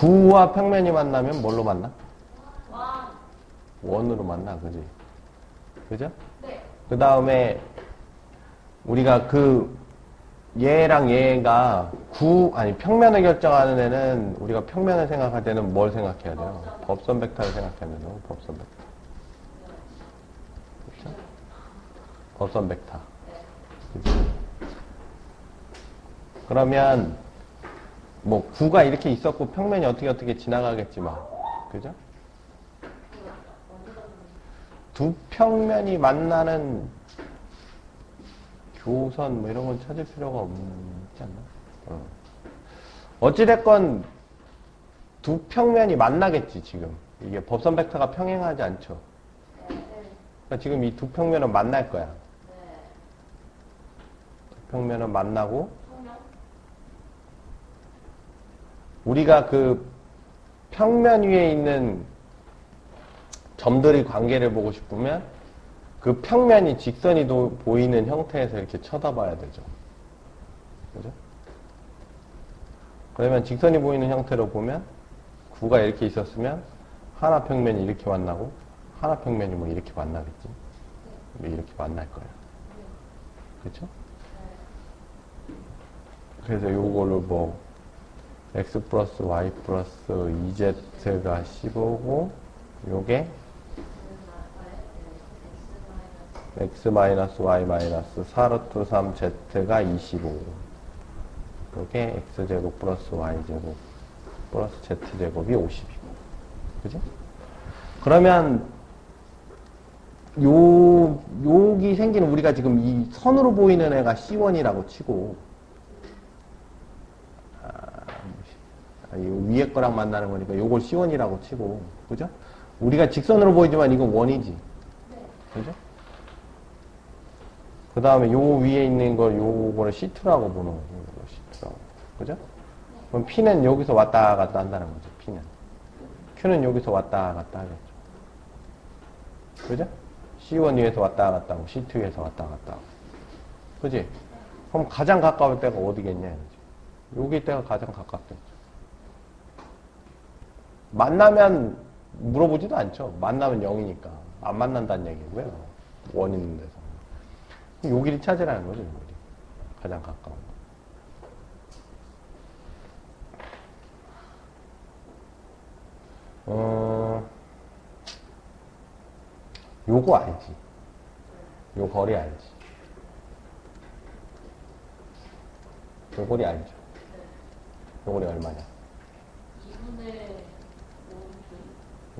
구와 평면이 만나면 뭘로 만나? 원으로 만나, 그지? 그죠? 네. 그 다음에 우리가 얘랑 얘가 평면을 결정하는 애는 우리가 평면을 생각할 때는 뭘 생각해야 돼요? 법선 벡터를 생각해야 돼요. 법선 벡터. 그렇죠? 법선 벡터. 그치? 그러면 뭐 구가 이렇게 있었고 평면이 어떻게 지나가겠지만, 그죠? 두 평면이 만나는 교선 뭐 이런 건 찾을 필요가 없지 않나? 어찌됐건 두 평면이 만나겠지 지금. 이게 법선 벡터가 평행하지 않죠. 그러니까 지금 이 두 평면은 만날 거야. 두 평면은 만나고 우리가 그 평면 위에 있는 점들의 관계를 보고 싶으면 그 평면이 직선이 보이는 형태에서 이렇게 쳐다봐야 되죠. 그죠? 그러면 직선이 보이는 형태로 보면 구가 이렇게 있었으면 하나 평면이 이렇게 만나고 하나 평면이 뭐 이렇게 만나겠지. 이렇게 만날 거예요. 그렇죠? 그래서 요거를 뭐 x 플러스 y 플러스 2z가 15고 요게 x 마이너스 y 마이너스 4루트 3z가 25. 요게 x제곱 플러스 y제곱 플러스 z제곱이 50이고. 그죠? 그러면 여기 생기는 우리가 지금 이 선으로 보이는 애가 C1이라고 치고 이 위에 거랑 만나는 거니까 요걸 C1이라고 치고, 그죠? 우리가 직선으로 보이지만 이건 원이지. 그죠? 그 다음에 요 위에 있는 걸 요거를 C2라고 보는 거죠. C2라고. 그죠? 그럼 P는 여기서 왔다 갔다 한다는 거죠. P는. Q는 여기서 왔다 갔다 하겠죠. 그죠? C1 위에서 왔다 갔다 하고 C2 위에서 왔다 갔다 하고. 그지? 그럼 가장 가까울 때가 어디겠냐? 여기 때가 가장 가깝겠죠. 만나면 물어보지도 않죠. 만나면 0이니까. 안 만난다는 얘기고요. 원 있는 데서. 요 길이 찾으라는 거죠. 요 길이. 가장 가까운 거. 요거 알지? 요 거리 알지? 요 거리 알죠? 요 거리 얼마냐? 2분의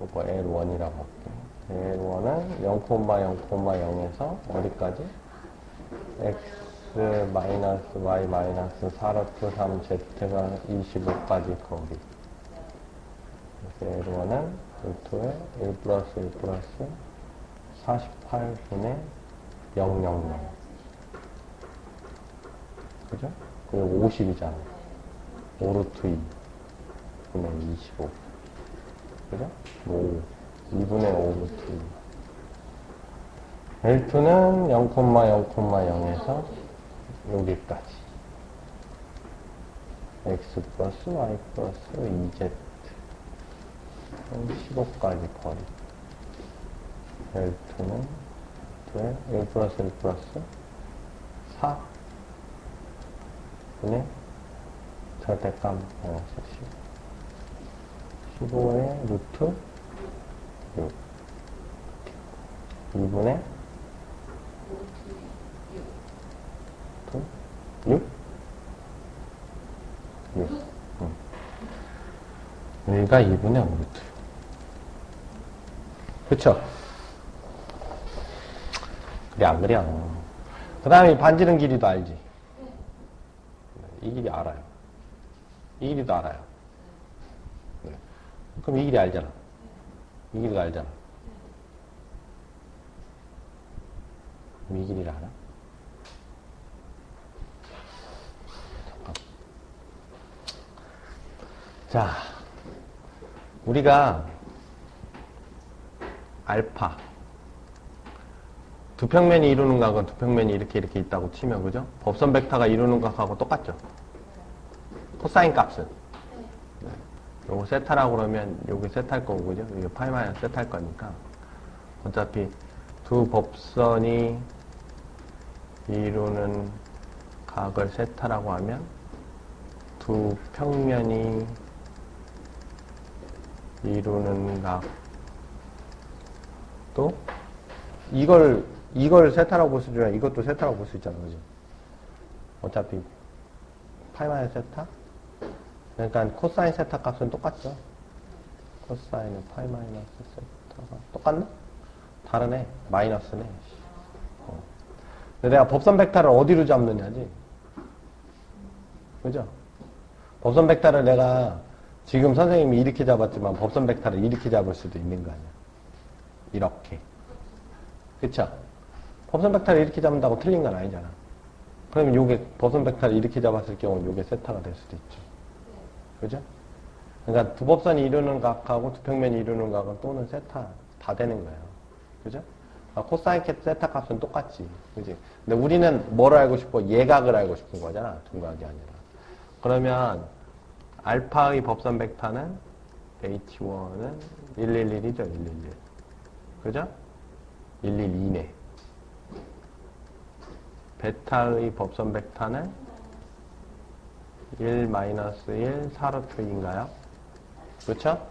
요거 L1이라고 할게요. L1은 0,0,0에서 어디까지? x 마이너스 y 마이너스 4루트 3z가 25까지 거리. 그래서 L1은 루트에 1 플러스 1 플러스 48분의 000. 그죠? 그리고 50이잖아. 5루트 2 분의 25. 그죠? 2분의 5루트 2. L2는 0,0,0에서 여기까지. x 플러스 y 플러스 2z. 15까지 거리. L2는 1 플러스 1 플러스 4 분의 절대값 마이너스 15의 루트 6 2분의 6? 6. 여기가 2분의 5루트 6. 그쵸? 그래, 안 그래? 그 다음에 반지름 길이도 알지? 이 길이 알아요. 이 길이도 알아요. 네. 그럼 이 길이 알잖아. 이 길이도 알잖아. 그럼 이 길이를 알아? 잠깐. 자, 우리가 알파 두 평면이 이루는 각은 두 평면이 이렇게 있다고 치면, 그죠? 법선 벡터가 이루는 각하고 똑같죠? 코사인 값은. 네. 요거 세타라고 그러면 요게 세타일 거고, 그죠? 이게 파이 마이너스 세타일 거니까. 어차피 두 법선이 이루는 각을 세타라고 하면 두 평면이 이루는 각도 이걸 세타라고 볼 수 있잖아. 이것도 세타라고 볼 수 있잖아. 그지? 어차피 파이 마이너스 세타? 그러니까 코사인 세타 값은 똑같죠. 코사인은 파이 마이너스 세타가 똑같나? 다르네. 마이너스네. 근데 내가 법선 벡터를 어디로 잡느냐지. 그죠? 법선 벡터를 내가 지금 선생님이 이렇게 잡았지만 법선 벡터를 이렇게 잡을 수도 있는 거 아니야. 이렇게. 그쵸? 법선 벡터를 이렇게 잡는다고 틀린 건 아니잖아. 그러면 요게 법선 벡터를 이렇게 잡았을 경우는 요게 세타가 될 수도 있죠. 그죠? 그러니까 두 법선이 이루는 각하고 두 평면이 이루는 각은 또는 세타 다 되는 거예요. 그죠? 코사인 세타 값은 똑같지. 그지? 근데 우리는 뭐를 알고 싶어? 예각을 알고 싶은 거잖아. 둔각이 아니라. 그러면 알파의 법선 벡터는 H1은 111이죠. 111. 그죠? 112네. 베타의 법선 벡터는 1-1 4루트인가요? 그쵸?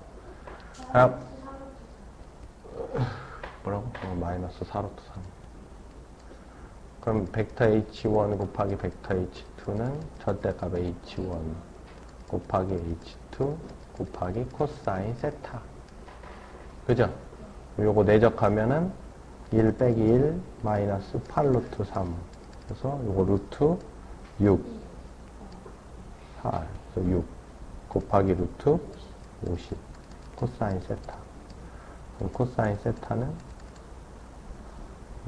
뭐라고? 마이너스 4루트 3. 그럼 벡터 H1 곱하기 벡터 H2는 절대값 H1 곱하기 H2 곱하기 코사인 세타. 그죠? 요거 내적하면은 1 빼기 1 마이너스 8루트 3. 그래서 요거 루트 6. 4. 그래서 6 곱하기 루트 50. 코사인 세타. 그럼 코사인 세타는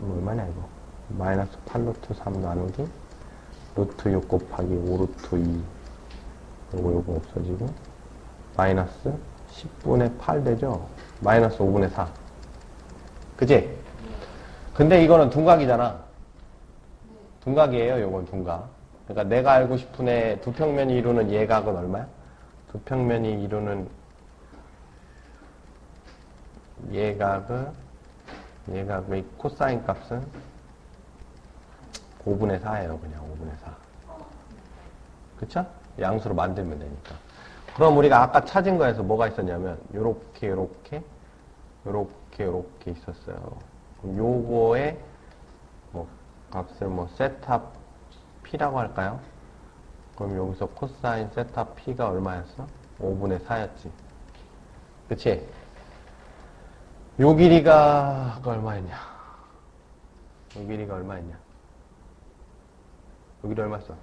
얼마냐 이거? 마이너스 8루트 3 나누기 루트 6 곱하기 5루트 2. 요거 없어지고 마이너스 10분의 8 되죠? 마이너스 5분의 4. 그치? 근데 이거는 둔각이잖아. 둔각이에요. 요건 둔각. 그러니까 내가 알고 싶은 애 두 평면이 이루는 예각은 얼마야? 두 평면이 이루는 예각의 코사인 값은 5분의 4예요. 그냥 5분의 4. 그쵸? 양수로 만들면 되니까. 그럼 우리가 아까 찾은 거에서 뭐가 있었냐면 요렇게 있었어요. 그럼 요거의 뭐 값을 뭐 세타 P라고 할까요? 그럼 여기서 코사인 세타 P가 얼마였어? 5분의 4였지. 그치? 요 길이가 얼마였냐? 요 길이가 얼마였냐? 요 길이 얼마였어?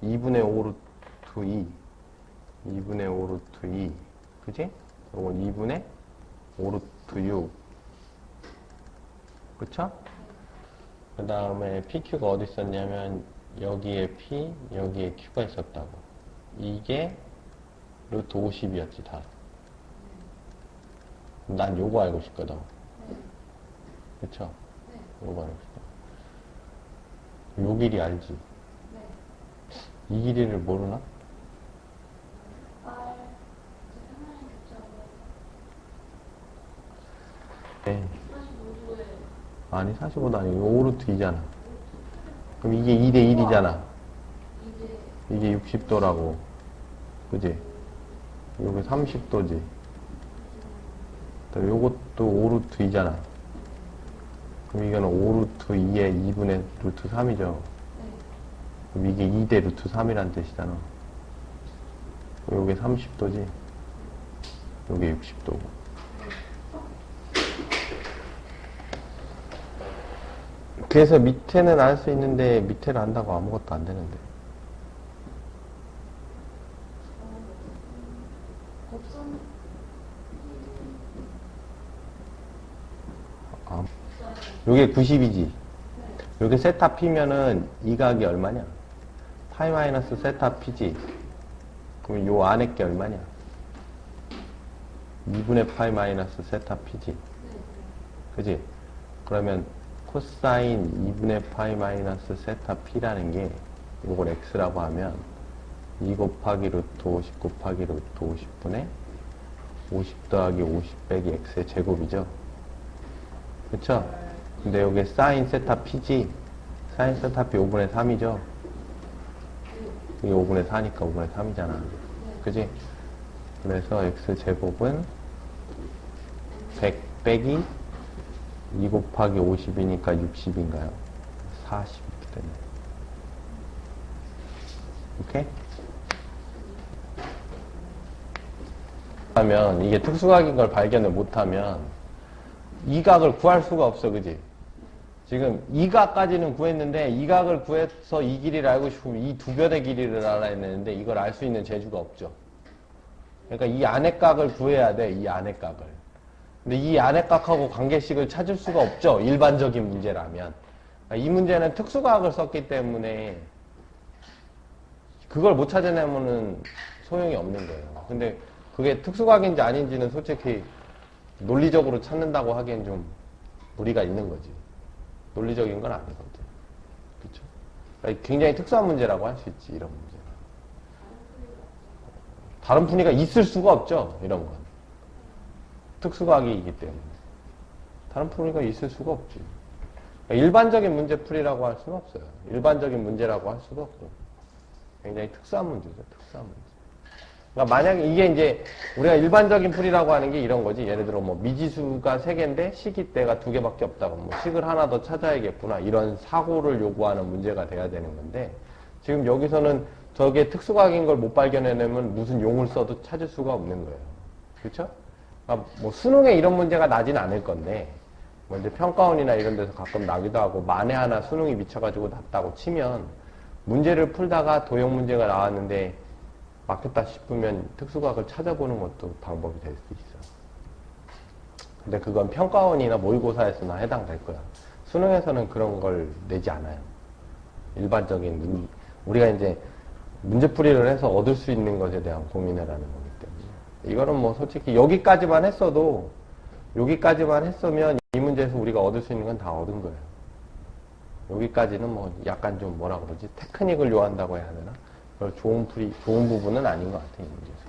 2분의 5 루트 2. 2분의 5 루트 2. 그치? 요건 2분의 5 루트 6. 그쵸? 그 다음에 PQ가 어디 있었냐면 여기에 P, 여기에 Q가 있었다고. 이게 루트 50이었지 다. 난 요거 알고 싶거든. 그쵸? 요거 알고 싶어. 요 길이 알지? 이 길이를 모르나? 네. 아니 45도 아니고 5루트 2잖아. 그럼 이게 2대 1이잖아. 이게 60도라고. 그지? 요게 30도지. 요것도 5루트 2잖아. 그럼 이거는 5루트 2에 2분의 루트 3이죠. 그럼 이게 2대 루트 3이란 뜻이잖아. 요게 30도지. 요게 60도고. 그래서 밑에는 알 수 있는데 밑에를 안다고 아무것도 안 되는데. 요게 90이지. 요게 세타 P면은 이 각이 얼마냐? 파이 마이너스 세타 P지. 그럼 요 안에 게 얼마냐? 2분의 파이 마이너스 세타 P지. 그지? 그러면 코사인 2분의 파이 마이너스 세타 P라는 게 요걸 X라고 하면 2 곱하기 루트 50 곱하기 루트 50분의 50 더하기 50 빼기 x의 제곱이죠. 그쵸? 근데 여기 사인 세타 p지. 사인 세타 p 5분의 3이죠. 이게 5분의 4니까 5분의 3이잖아. 그지? 그래서 x 제곱은 100 빼기 2 곱하기 50이니까 60인가요? 40 이렇게 되네. 오케이? 하면 이게 특수각인 걸 발견을 못하면 이 각을 구할 수가 없어. 그지? 지금 이 각까지는 구했는데 이 각을 구해서 이 길이를 알고 싶으면 이 두 변의 길이를 알아야 되는데 이걸 알 수 있는 재주가 없죠. 그러니까 이 안의 각을 구해야 돼. 이 안의 각을. 근데 이 안의 각하고 관계식을 찾을 수가 없죠. 일반적인 문제라면. 이 문제는 특수각을 썼기 때문에 그걸 못 찾아내면은 소용이 없는 거예요. 근데 그게 특수각인지 아닌지는 솔직히 논리적으로 찾는다고 하기엔 좀 무리가 있는 거지. 논리적인 건 아니거든. 그쵸? 그러니까 굉장히 특수한 문제라고 할 수 있지, 이런 문제는. 다른 풀이가 있을 수가 없죠, 이런 건. 특수각이기 때문에. 다른 풀이가 있을 수가 없지. 그러니까 일반적인 문제풀이라고 할 수는 없어요. 일반적인 문제라고 할 수도 없고. 굉장히 특수한 문제죠, 특수한 문제. 그러니까 만약에 이게 이제 우리가 일반적인 풀이라고 하는 게 이런 거지. 예를 들어 뭐 미지수가 3개인데 식이 때가 2개밖에 없다고 뭐 식을 하나 더 찾아야겠구나. 이런 사고를 요구하는 문제가 돼야 되는 건데 지금 여기서는 저게 특수각인 걸 못 발견해내면 무슨 용을 써도 찾을 수가 없는 거예요. 그렇죠? 그러니까 뭐 수능에 이런 문제가 나진 않을 건데 뭐 이제 평가원이나 이런 데서 가끔 나기도 하고 만에 하나 수능이 미쳐가지고 났다고 치면 문제를 풀다가 도형 문제가 나왔는데 막혔다 싶으면 특수각을 찾아보는 것도 방법이 될 수 있어. 근데 그건 평가원이나 모의고사에서나 해당될 거야. 수능에서는 그런 걸 내지 않아요. 일반적인 우리가 이제 문제풀이를 해서 얻을 수 있는 것에 대한 고민을 하는 거기 때문에 이거는 뭐 솔직히 여기까지만 했으면 이 문제에서 우리가 얻을 수 있는 건 다 얻은 거예요. 여기까지는 뭐 약간 좀 뭐라 그러지? 테크닉을 요한다고 해야 되나? 좋은 부분은 아닌 것 같아요, 이 문제에서.